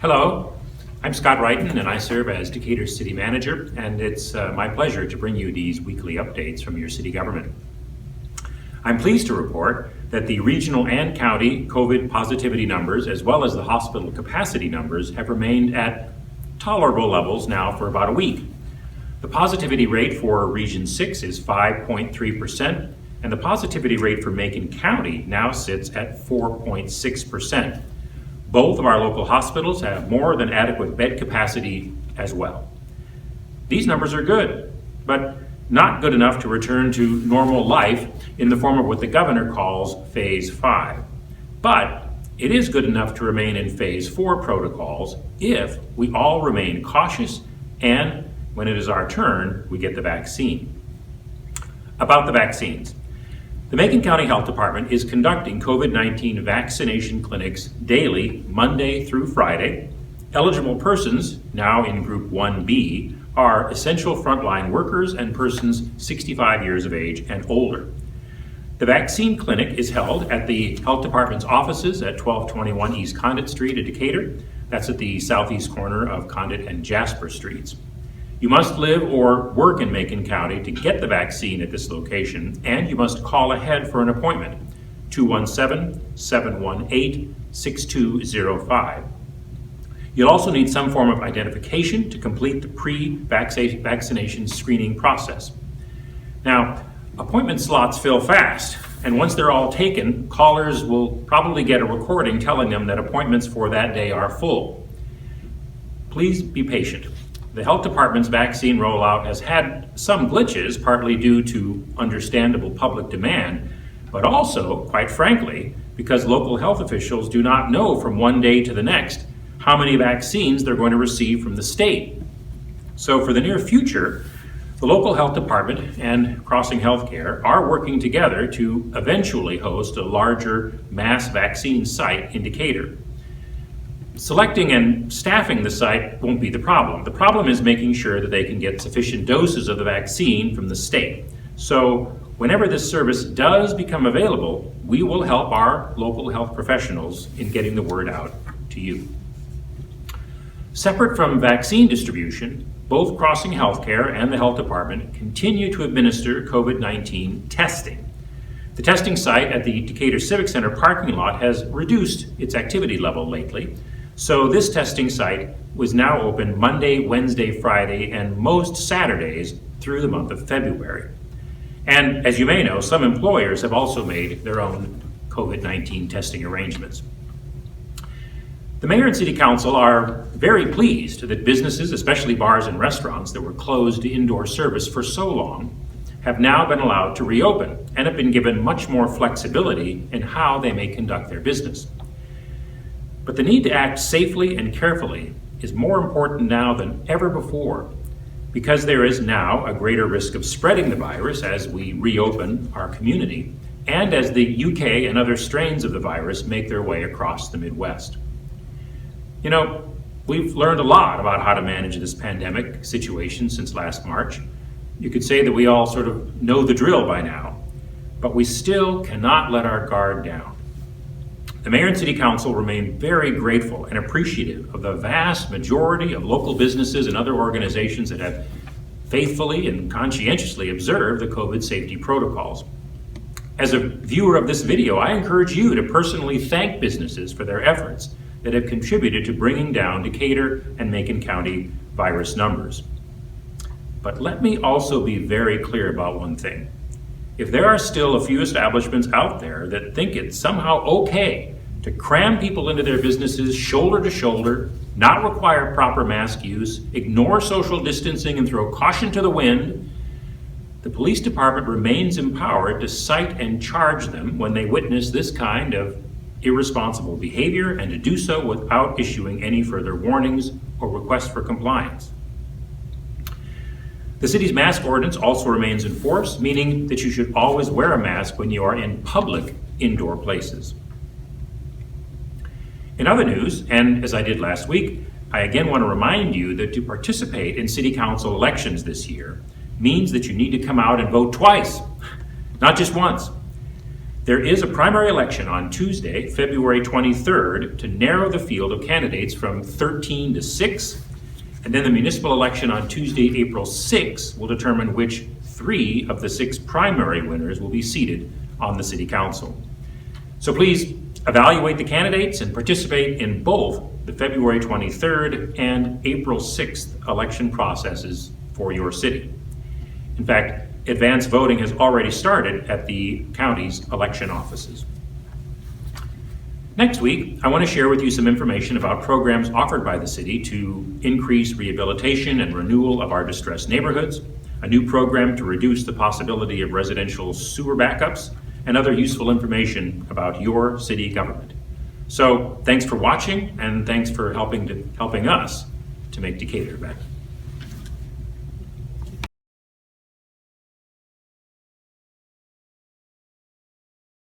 Hello, I'm Scott Wrighton and I serve as Decatur City Manager, and it's my pleasure to bring you these weekly updates from your city government. I'm pleased to report that the regional and county COVID positivity numbers, as well as the hospital capacity numbers, have remained at tolerable levels now for about a week. The positivity rate for Region 6 is 5.3%, and the positivity rate for Macon County now sits at 4.6%. Both of our local hospitals have more than adequate bed capacity as well. These numbers are good, but not good enough to return to normal life in the form of what the governor calls Phase 5. But it is good enough to remain in Phase 4 protocols if we all remain cautious and, when it is our turn, we get the vaccine. About the vaccines. The Macon County Health Department is conducting COVID-19 vaccination clinics daily, Monday through Friday. Eligible persons, now in Group 1B, are essential frontline workers and persons 65 years of age and older. The vaccine clinic is held at the Health Department's offices at 1221 East Condit Street in Decatur. That's at the southeast corner of Condit and Jasper Streets. You must live or work in Macon County to get the vaccine at this location, and you must call ahead for an appointment, 217-718-6205. You'll also need some form of identification to complete the pre-vaccination screening process. Now, appointment slots fill fast, and once they're all taken, callers will probably get a recording telling them that appointments for that day are full. Please be patient. The health department's vaccine rollout has had some glitches, partly due to understandable public demand, but also, quite frankly, because local health officials do not know from one day to the next how many vaccines they're going to receive from the state. So for the near future, the local health department and Crossing Healthcare are working together to eventually host a larger mass vaccine site in Decatur. Selecting and staffing the site won't be the problem. The problem is making sure that they can get sufficient doses of the vaccine from the state. So whenever this service does become available, we will help our local health professionals in getting the word out to you. Separate from vaccine distribution, both Crossing Healthcare and the health department continue to administer COVID-19 testing. The testing site at the Decatur Civic Center parking lot has reduced its activity level lately. So this testing site was now open Monday, Wednesday, Friday, and most Saturdays through the month of February. And as you may know, some employers have also made their own COVID-19 testing arrangements. The mayor and city council are very pleased that businesses, especially bars and restaurants that were closed to indoor service for so long, have now been allowed to reopen and have been given much more flexibility in how they may conduct their business. But the need to act safely and carefully is more important now than ever before, because there is now a greater risk of spreading the virus as we reopen our community and as the UK and other strains of the virus make their way across the Midwest. You know, we've learned a lot about how to manage this pandemic situation since last March. You could say that we all sort of know the drill by now, but we still cannot let our guard down. The mayor and city council remain very grateful and appreciative of the vast majority of local businesses and other organizations that have faithfully and conscientiously observed the COVID safety protocols. As a viewer of this video, I encourage you to personally thank businesses for their efforts that have contributed to bringing down Decatur and Macon County virus numbers. But let me also be very clear about one thing. If there are still a few establishments out there that think it's somehow okay to cram people into their businesses shoulder to shoulder, not require proper mask use, ignore social distancing, and throw caution to the wind, the police department remains empowered to cite and charge them when they witness this kind of irresponsible behavior, and to do so without issuing any further warnings or requests for compliance. The city's mask ordinance also remains in force, meaning that you should always wear a mask when you are in public indoor places. In other news, and as I did last week, I again want to remind you that to participate in city council elections this year means that you need to come out and vote twice, not just once. There is a primary election on Tuesday, February 23rd, to narrow the field of candidates from 13 to 6, and then the municipal election on Tuesday, April 6th, will determine which 3 of the 6 primary winners will be seated on the City Council. So please evaluate the candidates and participate in both the February 23rd and April 6th election processes for your city. In fact, advanced voting has already started at the county's election offices. Next week, I want to share with you some information about programs offered by the city to increase rehabilitation and renewal of our distressed neighborhoods, a new program to reduce the possibility of residential sewer backups, and other useful information about your city government. So thanks for watching, and thanks for helping us to make Decatur better.